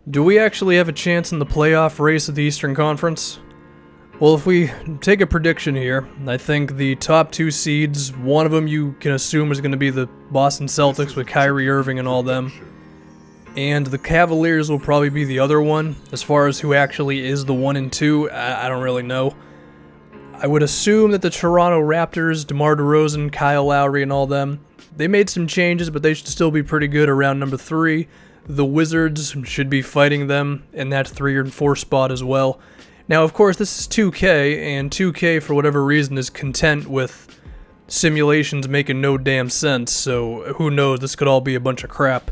Do we actually have a chance in the playoff race of the Eastern Conference? Well, if we take a prediction here, I think the top two seeds, one of them you can assume is going to be the Boston Celtics with Kyrie Irving and all them. And the Cavaliers will probably be the other one. As far as who actually is the 1 and 2, I don't really know. I would assume that the Toronto Raptors, DeMar DeRozan, Kyle Lowry, and all them, they made some changes, but they should still be pretty good around number 3. The Wizards should be fighting them in that 3 and 4 spot as well. Now, of course, this is 2K, and 2K, for whatever reason, is content with simulations making no damn sense, so who knows, this could all be a bunch of crap.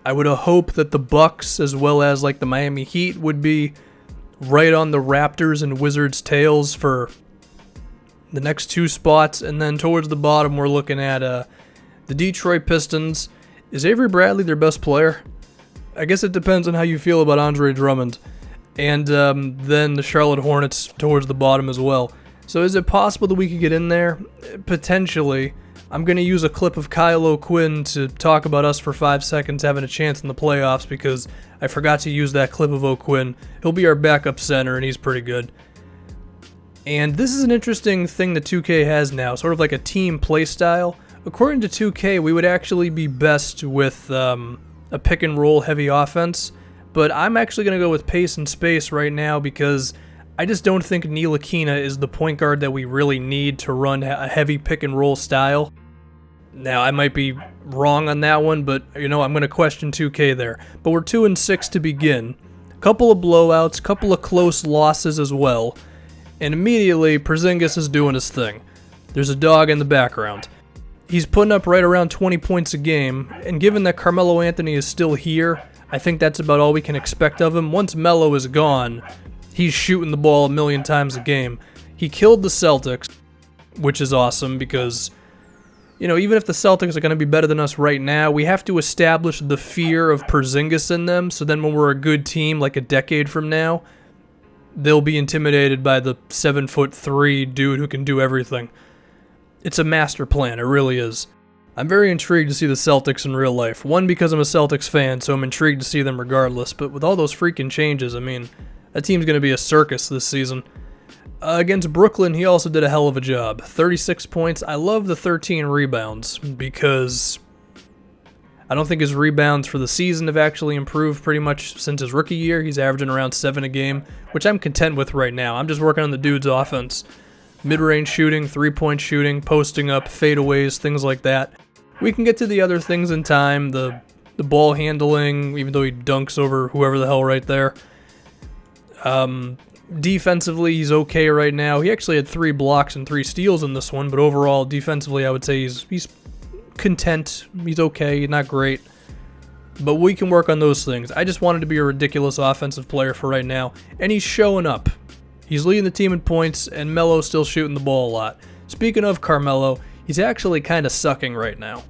I would hope that the Bucks, as well as like the Miami Heat, would be right on the Raptors and Wizards' tails for the next 2 spots, and then towards the bottom, we're looking at the Detroit Pistons. Is Avery Bradley their best player? I guess it depends on how you feel about Andre Drummond. And then the Charlotte Hornets towards the bottom as well. So is it possible that we could get in there? Potentially. I'm going to use a clip of Kyle O'Quinn to talk about us for 5 seconds having a chance in the playoffs because I forgot to use that clip of O'Quinn. He'll be our backup center and he's pretty good. And this is an interesting thing that 2K has now, sort of like a team play style. According to 2K, we would actually be best with a pick and roll heavy offense. But I'm actually going to go with pace and space right now because I just don't think Ntilikina is the point guard that we really need to run a heavy pick and roll style. Now, I might be wrong on that one, but I'm going to question 2K there. But we're 2 and 6 to begin. Couple of blowouts, couple of close losses as well. And immediately, Porzingis is doing his thing. There's a dog in the background. He's putting up right around 20 points a game, and given that Carmelo Anthony is still here, I think that's about all we can expect of him. Once Melo is gone, he's shooting the ball a million times a game. He killed the Celtics, which is awesome because, even if the Celtics are going to be better than us right now, we have to establish the fear of Porzingis in them, so then when we're a good team like a decade from now, they'll be intimidated by the 7'3" dude who can do everything. It's a master plan, it really is. I'm very intrigued to see the Celtics in real life. One, because I'm a Celtics fan, so I'm intrigued to see them regardless. But with all those freaking changes, that team's going to be a circus this season. Against Brooklyn, he also did a hell of a job. 36 points. I love the 13 rebounds because I don't think his rebounds for the season have actually improved pretty much since his rookie year. He's averaging around 7 a game, which I'm content with right now. I'm just working on the dude's offense. Mid-range shooting, 3-point shooting, posting up, fadeaways, things like that. We can get to the other things in time, the ball handling, even though he dunks over whoever the hell right there. Defensively, he's okay right now. He actually had 3 blocks and 3 steals in this one, but overall, defensively, I would say he's content. He's okay, not great. But we can work on those things. I just wanted to be a ridiculous offensive player for right now, and he's showing up. He's leading the team in points, and Melo's still shooting the ball a lot. Speaking of Carmelo, he's actually kind of sucking right now.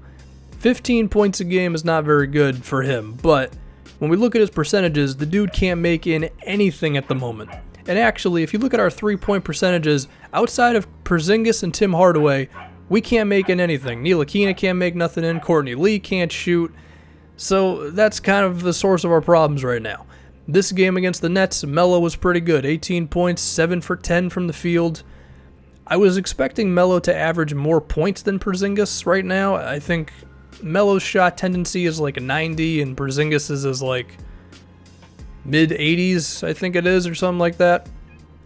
15 points a game is not very good for him, but when we look at his percentages, the dude can't make in anything at the moment. And actually, if you look at our 3-point percentages, outside of Porzingis and Tim Hardaway, we can't make in anything. Ntilikina can't make nothing in, Courtney Lee can't shoot, so that's kind of the source of our problems right now. This game against the Nets, Melo was pretty good. 18 points, 7 for 10 from the field. I was expecting Melo to average more points than Porzingis right now. I think Melo's shot tendency is like a 90, and Porzingis's is like mid-80s, I think it is, or something like that.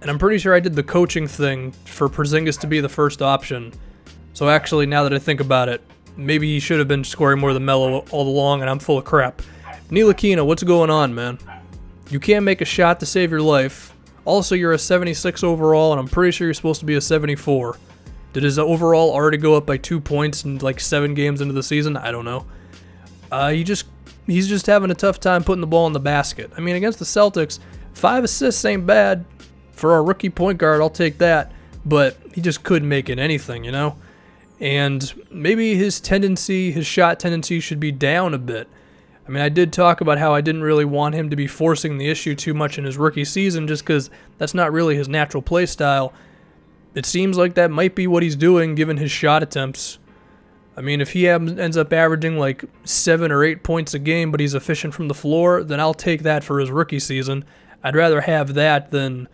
And I'm pretty sure I did the coaching thing for Porzingis to be the first option. So actually, now that I think about it, maybe he should have been scoring more than Melo all along, and I'm full of crap. Ntilikina, what's going on, man? You can't make a shot to save your life. Also, you're a 76 overall, and I'm pretty sure you're supposed to be a 74. Did his overall already go up by 2 points in like 7 games into the season? I don't know. He's just having a tough time putting the ball in the basket. Against the Celtics, 5 assists ain't bad. For our rookie point guard, I'll take that. But he just couldn't make it anything, And maybe his shot tendency should be down a bit. I did talk about how I didn't really want him to be forcing the issue too much in his rookie season just because that's not really his natural play style. It seems like that might be what he's doing given his shot attempts. I mean, if he ends up averaging like 7 or 8 points a game, but he's efficient from the floor, then I'll take that for his rookie season. I'd rather have that than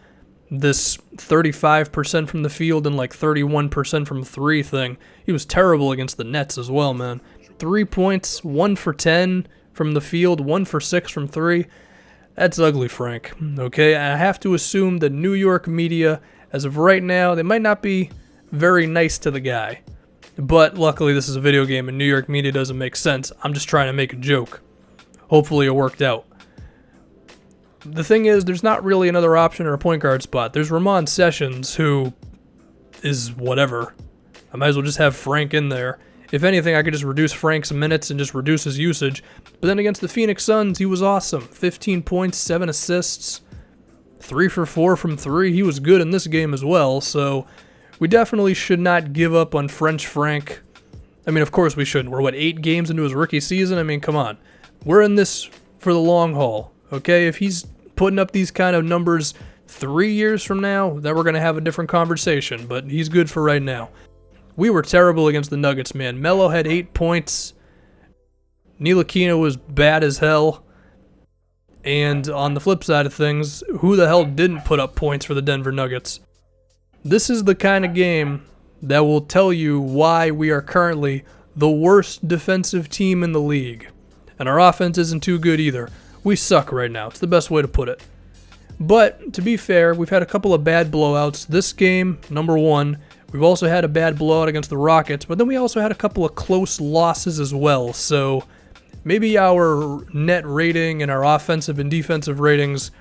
this 35% from the field and like 31% from 3 thing. He was terrible against the Nets as well, man. 3 points, 1 for 10 from the field, 1 for 6 from 3. That's ugly, Frank. Okay, I have to assume the New York media, as of right now, they might not be very nice to the guy. But luckily this is a video game and New York media doesn't make sense. I'm just trying to make a joke. Hopefully it worked out. The thing is, there's not really another option or a point guard spot. There's Ramon Sessions, who is whatever. I might as well just have Frank in there. If anything, I could just reduce Frank's minutes and just reduce his usage. But then against the Phoenix Suns, he was awesome. 15 points, 7 assists, 3 for 4 from 3. He was good in this game as well, so we definitely should not give up on French Frank. I mean, of course we shouldn't. We're, 8 games into his rookie season? I mean, come on. We're in this for the long haul, okay? If he's putting up these kind of numbers 3 years from now, then we're going to have a different conversation, but he's good for right now. We were terrible against the Nuggets, man. Melo had 8 points. Ntilikina was bad as hell. And on the flip side of things, who the hell didn't put up points for the Denver Nuggets? This is the kind of game that will tell you why we are currently the worst defensive team in the league. And our offense isn't too good either. We suck right now. It's the best way to put it. But, to be fair, we've had a couple of bad blowouts. This game, number 1. We've also had a bad blowout against the Rockets, but then we also had a couple of close losses as well. So, maybe our net rating and our offensive and defensive ratings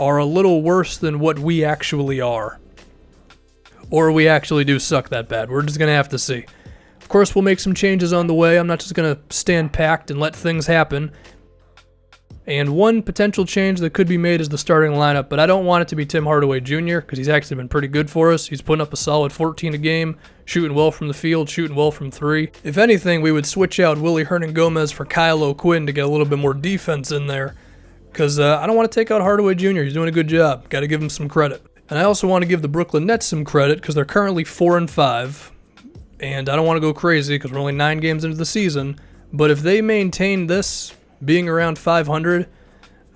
are a little worse than what we actually are. Or we actually do suck that bad. We're just going to have to see. Of course, we'll make some changes on the way. I'm not just going to stand packed and let things happen. And one potential change that could be made is the starting lineup, but I don't want it to be Tim Hardaway Jr. because he's actually been pretty good for us. He's putting up a solid 14 a game, shooting well from the field, shooting well from 3. If anything, we would switch out Willie Hernan-Gomez for Kyle O'Quinn to get a little bit more defense in there because I don't want to take out Hardaway Jr. He's doing a good job. Got to give him some credit. And I also want to give the Brooklyn Nets some credit because they're currently 4-5, and I don't want to go crazy because we're only 9 games into the season, but if they maintain this being around 500,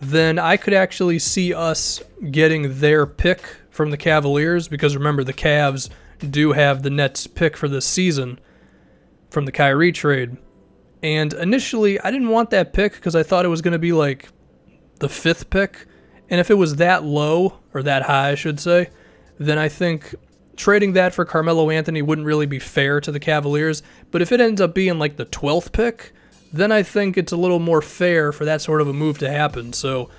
then I could actually see us getting their pick from the Cavaliers, because remember, the Cavs do have the Nets pick for this season from the Kyrie trade. And initially, I didn't want that pick because I thought it was going to be like the 5th pick. And if it was that low, or that high, I should say, then I think trading that for Carmelo Anthony wouldn't really be fair to the Cavaliers. But if it ends up being like the 12th pick, then I think it's a little more fair for that sort of a move to happen. So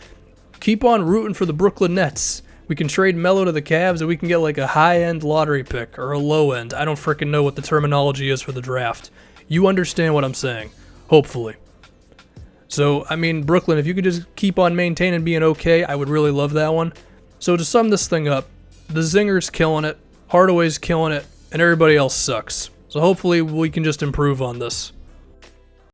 keep on rooting for the Brooklyn Nets. We can trade Melo to the Cavs and we can get like a high-end lottery pick or a low-end. I don't freaking know what the terminology is for the draft. You understand what I'm saying, hopefully. So, I mean, Brooklyn, if you could just keep on maintaining being okay, I would really love that one. So to sum this thing up, the Zinger's killing it, Hardaway's killing it, and everybody else sucks. So hopefully we can just improve on this.